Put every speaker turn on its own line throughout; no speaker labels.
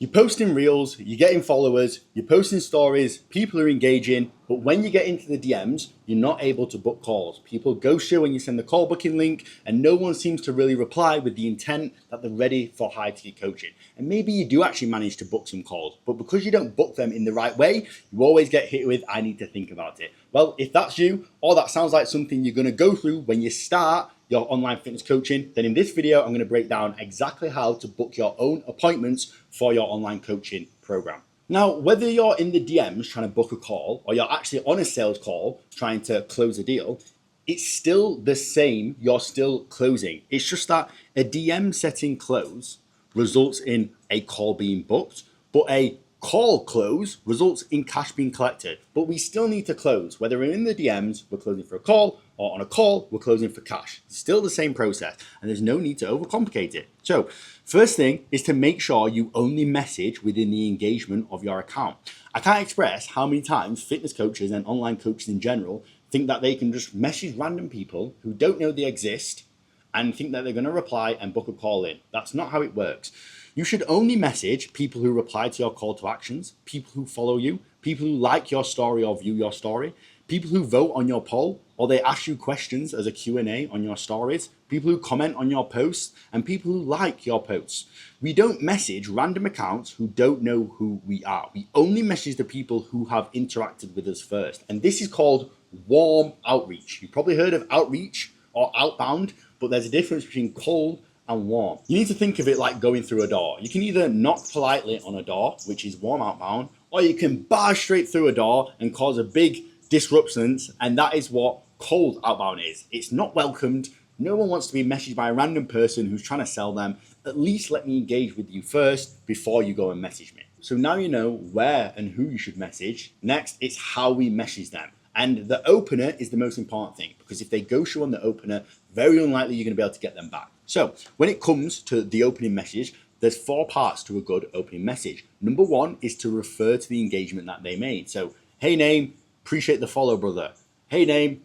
You're posting reels, you're getting followers, you're posting stories, people are engaging, but when you get into the DMs, you're not able to book calls. People ghost you when you send the call booking link, and no one seems to really reply with the intent that they're ready for high ticket coaching. And maybe you do actually manage to book some calls, but because you don't book them in the right way, you always get hit with, I need to think about it. Well, if that's you, or that sounds like something you're gonna go through when you start your online fitness coaching, then in this video, I'm going to break down exactly how to book your own appointments for your online coaching program. Now, whether you're in the DMs trying to book a call or you're actually on a sales call trying to close a deal, it's still the same. You're still closing. It's just that a DM setting close results in a call being booked, but a call close results in cash being collected. But we still need to close. Whether we're in the DMs, we're closing for a call, or on a call, we're closing for cash. It's still the same process, and there's no need to overcomplicate it. So first thing is to make sure you only message within the engagement of your account. I can't express how many times fitness coaches and online coaches in general think that they can just message random people who don't know they exist and think that they're going to reply and book a call in. That's not how it works. You should only message people who reply to your call to actions, people who follow you, people who like your story or view your story, people who vote on your poll, or they ask you questions as a Q&A on your stories, people who comment on your posts, and people who like your posts. We don't message random accounts who don't know who we are. We only message the people who have interacted with us first. And this is called warm outreach. You've probably heard of outreach or outbound, but there's a difference between cold and warm. You need to think of it like going through a door. You can either knock politely on a door, which is warm outbound, or you can barge straight through a door and cause a big disruptions, and that is what cold outbound is. It's not welcomed. No one wants to be messaged by a random person who's trying to sell them. At least let me engage with you first before you go and message me. So now you know where and who you should message. Next, it's how we message them. And the opener is the most important thing, because if they ghost you on the opener, very unlikely you're going to be able to get them back. So when it comes to the opening message, there's 4 parts to a good opening message. Number 1 is to refer to the engagement that they made. So, hey name, appreciate the follow, brother. Hey name,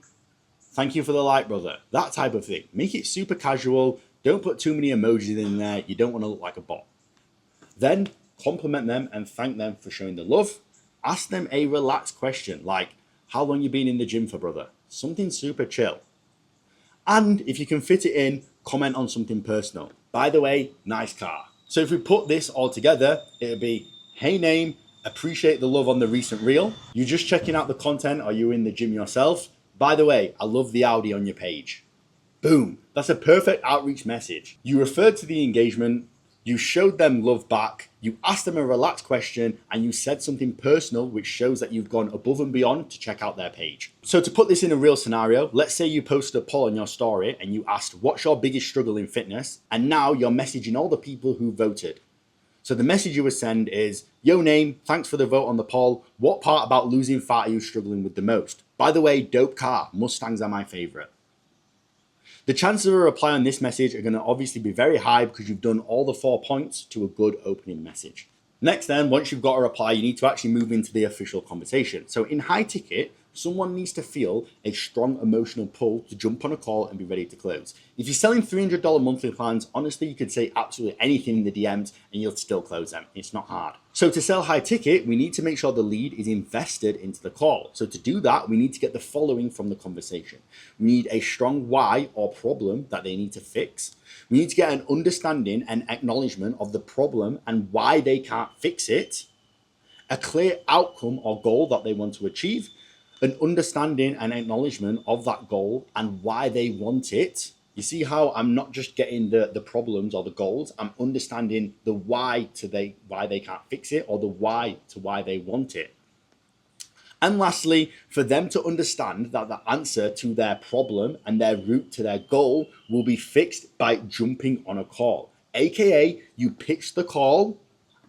thank you for the like, brother. That type of thing. Make it super casual. Don't put too many emojis in there. You don't want to look like a bot. Then compliment them and thank them for showing the love. Ask them a relaxed question like, how long you been in the gym for, brother? Something super chill. And if you can fit it in, comment on something personal. By the way, nice car. So if we put this all together, it'll be, hey name, appreciate the love on the recent reel. You just checking out the content, or you in the gym yourself? By the way, I love the Audi on your page. Boom. That's a perfect outreach message. You referred to the engagement, you showed them love back, you asked them a relaxed question, and you said something personal, which shows that you've gone above and beyond to check out their page. So to put this in a real scenario, let's say you posted a poll on your story and you asked, what's your biggest struggle in fitness? And now you're messaging all the people who voted. So the message you would send is, yo name, thanks for the vote on the poll. What part about losing fat are you struggling with the most? By the way, dope car, Mustangs are my favorite. The chances of a reply on this message are going to obviously be very high because you've done all the 4 points to a good opening message. Next then, once you've got a reply, you need to actually move into the official conversation. So in high ticket, someone needs to feel a strong emotional pull to jump on a call and be ready to close. If you're selling $300 monthly plans, honestly, you could say absolutely anything in the DMs and you'll still close them. It's not hard. So to sell high ticket, we need to make sure the lead is invested into the call. So to do that, we need to get the following from the conversation. We need a strong why or problem that they need to fix. We need to get an understanding and acknowledgement of the problem and why they can't fix it, a clear outcome or goal that they want to achieve, an understanding and acknowledgement of that goal and why they want it. You see how I'm not just getting the problems or the goals, I'm understanding the why they can't fix it, or the why to why they want it. And lastly, for them to understand that the answer to their problem and their route to their goal will be fixed by jumping on a call. AKA, you pitch the call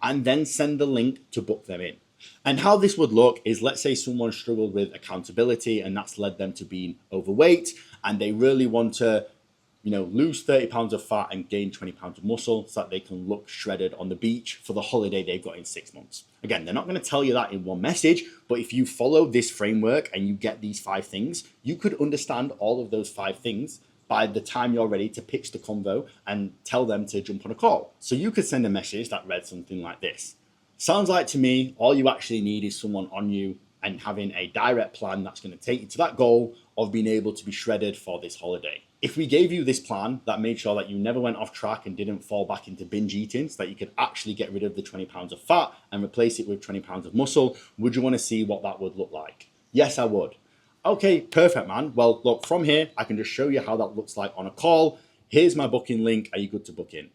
and then send the link to book them in. And how this would look is, let's say someone struggled with accountability and that's led them to being overweight, and they really want to, lose 30 pounds of fat and gain 20 pounds of muscle so that they can look shredded on the beach for the holiday they've got in 6 months. Again, they're not going to tell you that in one message, but if you follow this framework and you get these 5 things, you could understand all of those 5 things by the time you're ready to pitch the convo and tell them to jump on a call. So you could send a message that read something like this. Sounds like to me, all you actually need is someone on you and having a direct plan that's going to take you to that goal of being able to be shredded for this holiday. If we gave you this plan that made sure that you never went off track and didn't fall back into binge eating so that you could actually get rid of the 20 pounds of fat and replace it with 20 pounds of muscle, would you want to see what that would look like? Yes, I would. Okay, perfect, man. Well, look, from here, I can just show you how that looks like on a call. Here's my booking link. Are you good to book in?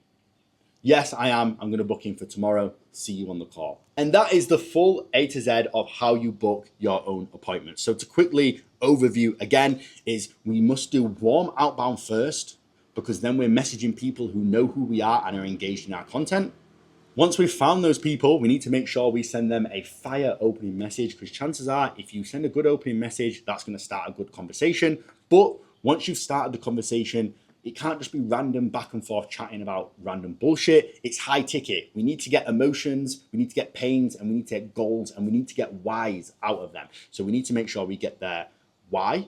Yes, I am. I'm going to book in for tomorrow. See you on the call. And that is the full A to Z of how you book your own appointments. So to quickly overview again is we must do warm outbound first, because then we're messaging people who know who we are and are engaged in our content. Once we've found those people, we need to make sure we send them a fire opening message, because chances are if you send a good opening message, that's going to start a good conversation. But once you've started the conversation, it can't just be random back and forth chatting about random bullshit. It's high ticket. We need to get emotions, we need to get pains, and we need to get goals, and we need to get whys out of them. So we need to make sure we get their why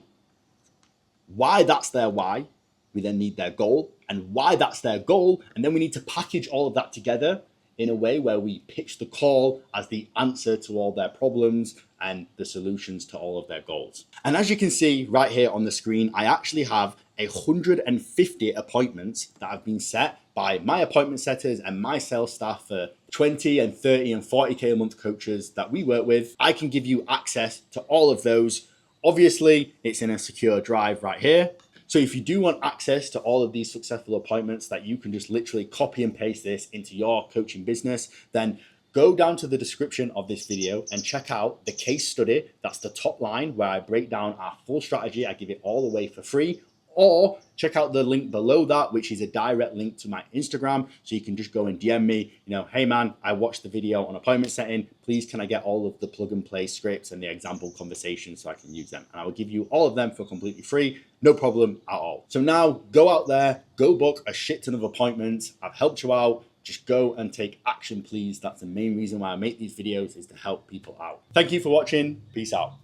that's their why. We then need their goal and why that's their goal. And then we need to package all of that together in a way where we pitch the call as the answer to all their problems and the solutions to all of their goals. And as you can see right here on the screen, I actually have 150 appointments that have been set by my appointment setters and my sales staff for 20 and 30 and 40K a month coaches that we work with. I can give you access to all of those. Obviously, it's in a secure drive right here. So if you do want access to all of these successful appointments that you can just literally copy and paste this into your coaching business, then go down to the description of this video and check out the case study. That's the top line where I break down our full strategy. I give it all away for free. Or check out the link below that, which is a direct link to my Instagram. So you can just go and DM me, hey man, I watched the video on appointment setting. Please, can I get all of the plug and play scripts and the example conversations so I can use them? And I will give you all of them for completely free. No problem at all. So now go out there, go book a shit ton of appointments. I've helped you out. Just go and take action, please. That's the main reason why I make these videos, is to help people out. Thank you for watching. Peace out.